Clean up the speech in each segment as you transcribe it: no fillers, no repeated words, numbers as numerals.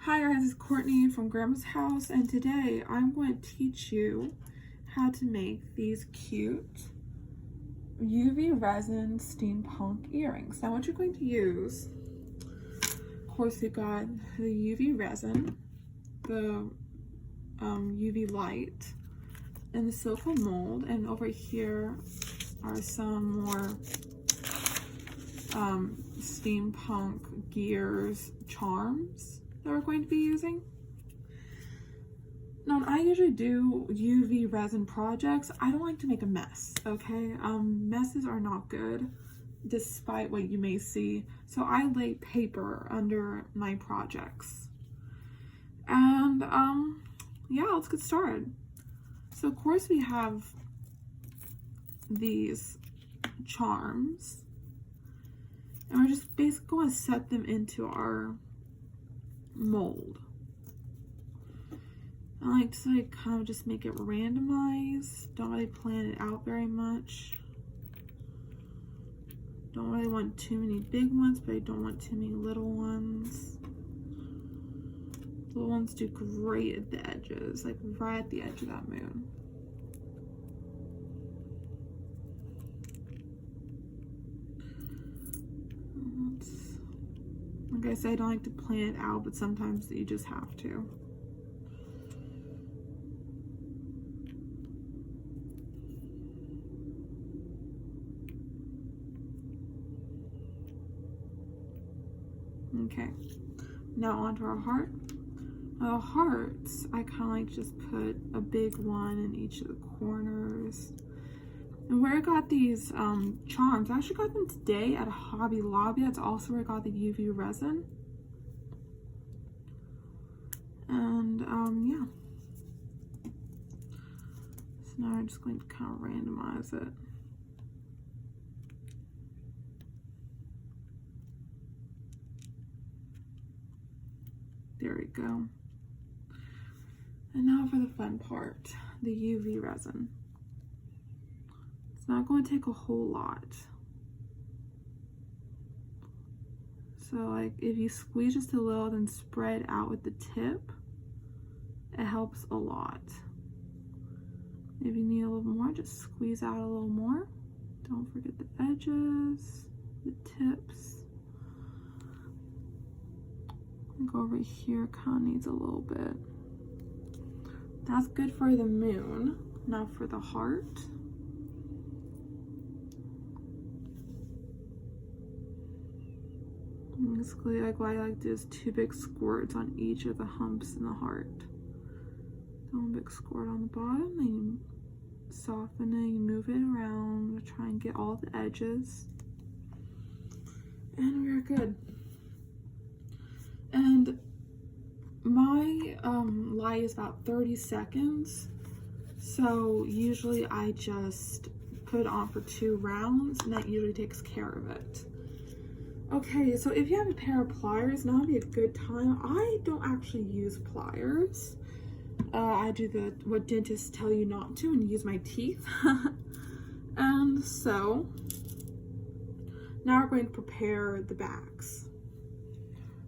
Hi guys, it's Courtney from Grandma's house, and today I'm going to teach you how to make these cute UV resin steampunk earrings. Now what you're going to use, of course, we've got the UV resin, the UV light, and the silicone mold, and over here are some more steampunk gears charms that we're going to be using. Now, I usually do UV resin projects. I don't like to make a mess, okay? Messes are not good, despite what you may see. So I lay paper under my projects. And yeah, let's get started. So of course we have these charms, and we're just basically going to set them into our mold. I like to kind of just make it randomized. Don't really plan it out very much. Don't really want too many big ones, but I don't want too many little ones. Little ones do great at the edges, like right at the edge of that moon. Like I said, I don't like to plan it out, but sometimes you just have to. Okay, now onto our heart. Hearts, I kind of like to just put a big one in each of the corners. And where I got these charms, I actually got them today at a Hobby Lobby. That's also where I got the UV resin. And yeah. So now I'm just going to kind of randomize it. There we go. And now for the fun part, the UV resin. It's not going to take a whole lot. So like if you squeeze just a little, then spread out with the tip, it helps a lot. If you need a little more, just squeeze out a little more. Don't forget the edges, the tips. Go over here, kind of needs a little bit. That's good for the moon. Now for the heart. Basically, like what I like to do is 2 big squirts on each of the humps in the heart. 1 big squirt on the bottom, and you soften it, you move it around to try and get all the edges. And we're good. And my light is about 30 seconds. So usually I just put it on for 2 rounds, and that usually takes care of it. Okay, so if you have a pair of pliers, now would be a good time. I don't actually use pliers. I do what dentists tell you not to and use my teeth. And so now we're going to prepare the backs.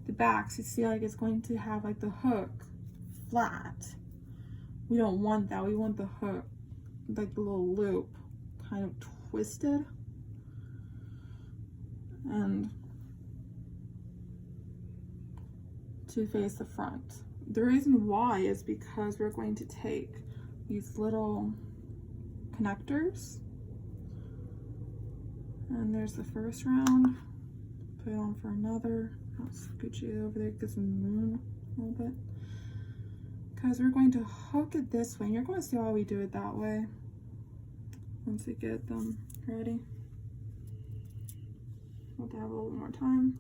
The backs, you see, like it's going to have like the hook flat. We don't want that. We want the hook, like the little loop, kind of twisted. And to face the front. The reason why is because we're going to take these little connectors, and there's the first round, put it on for another. I'll scooch it over there, get some moon a little bit, because we're going to hook it this way, and you're going to see why we do it that way once we get them ready. We'll have a little more time.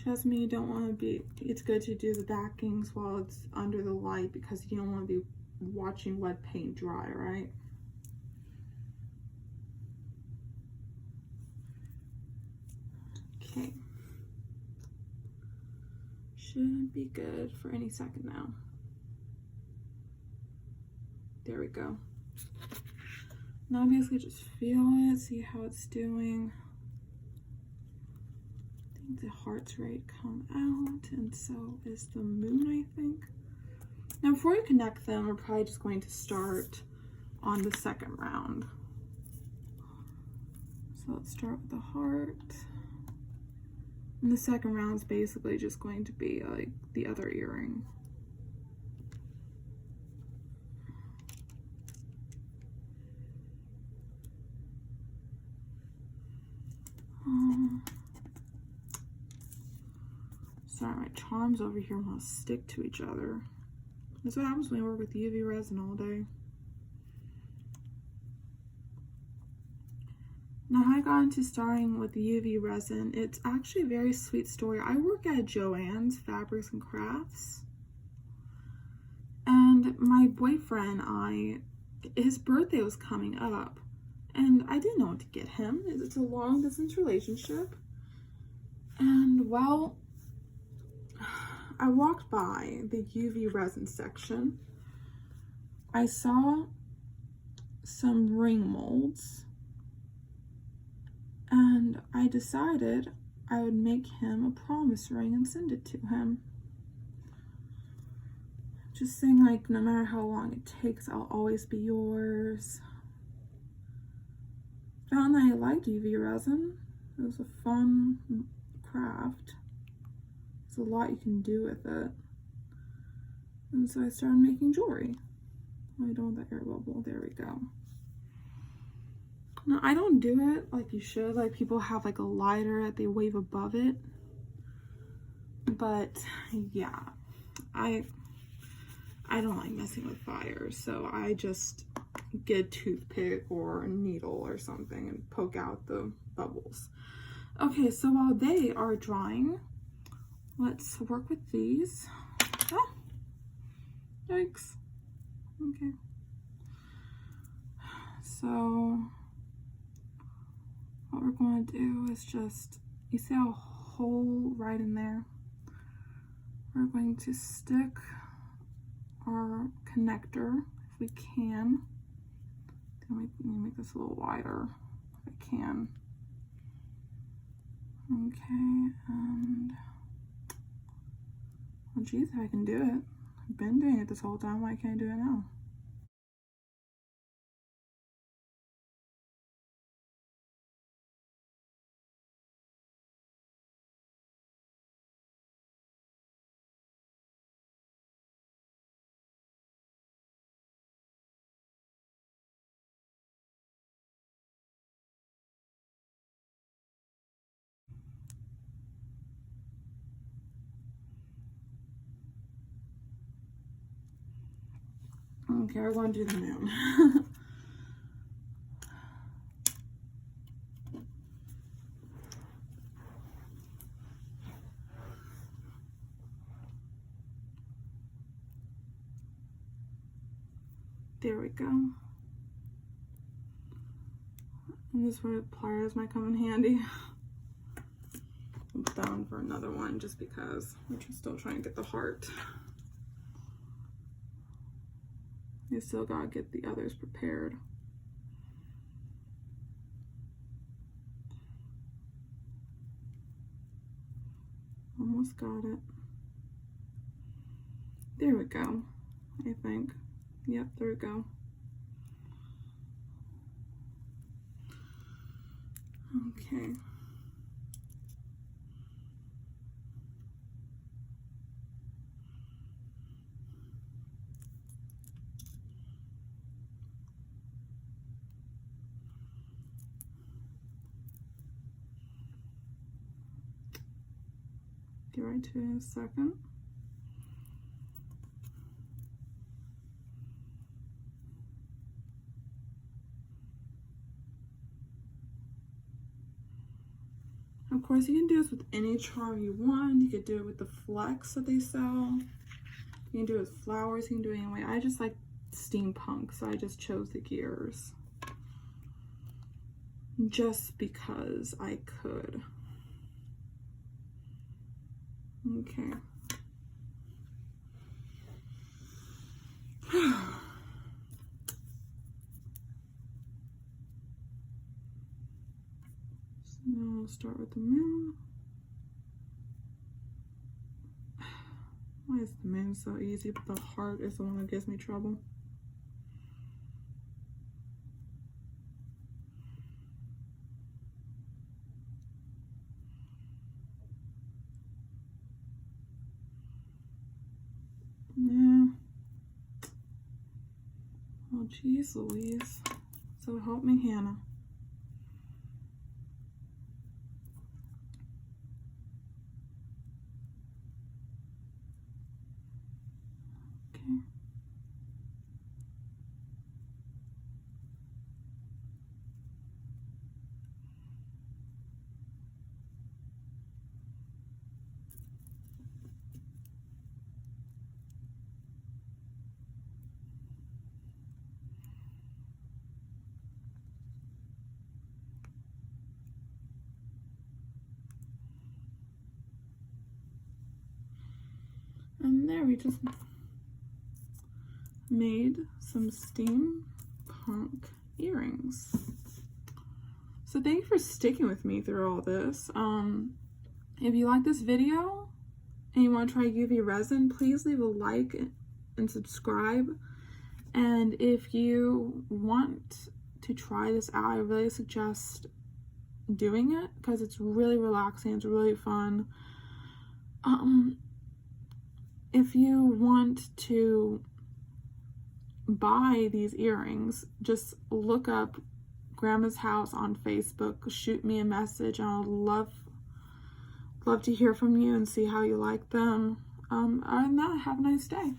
Trust me, you don't want to be, it's good to do the backings while it's under the light, because you don't want to be watching wet paint dry, right? Okay. Should be good for any second now. There we go. Now basically just feel it, see how it's doing. The heart's ready to come out, and so is the moon, I think. Now, before we connect them, we're probably just going to start on the second round. So let's start with the heart. And the second round is basically just going to be like the other earring. Sorry, my charms over here want to stick to each other. That's what happens when you work with UV resin all day. Now, how I got into starting with the UV resin, it's actually a very sweet story. I work at Joann's Fabrics and Crafts. And my boyfriend, his birthday was coming up. And I didn't know what to get him. It's a long distance relationship. And well, I walked by the UV resin section. I saw some ring molds. And I decided I would make him a promise ring and send it to him. Just saying, like, no matter how long it takes, I'll always be yours. Found that I liked UV resin. It was a fun craft. There's a lot you can do with it. And so I started making jewelry. I don't want that air bubble. There we go. No, I don't do it like you should. Like, people have like a lighter that they wave above it. But yeah, I don't like messing with fire, so I just get a toothpick or a needle or something and poke out the bubbles. Okay, so while they are drying, let's work with these. Ah, yikes. Okay. So what we're going to do is just, you see a hole right in there? We're going to stick our connector, if we can. Let me make this a little wider, if I can. Okay, and, well, geez, if I can do it. I've been doing it this whole time, why can't I do it now? Okay, we're going to do the moon. There we go. And this is where pliers might come in handy. I'm down for another one just because we're still trying to get the heart. You still gotta get the others prepared. Almost got it. There we go, I think. Yep, there we go. Okay. Get right to it in a second. Of course, you can do this with any charm you want. You could do it with the flex that they sell. You can do it with flowers. You can do it anyway. I just like steampunk, so I just chose the gears. Just because I could. Okay. So now I'll start with the moon. is the moon so easy, but the heart is the one that gives me trouble. Yeah. Oh, geez Louise. So help me, Hannah. Okay. And there we just made some steampunk earrings. So thank you for sticking with me through all this. If you like this video and you want to try UV resin, please leave a like and subscribe. And if you want to try this out, I really suggest doing it because it's really relaxing, it's really fun. If you want to buy these earrings, just look up Grandma's House on Facebook, shoot me a message, and I'll love to hear from you and see how you like them. Other than that, have a nice day.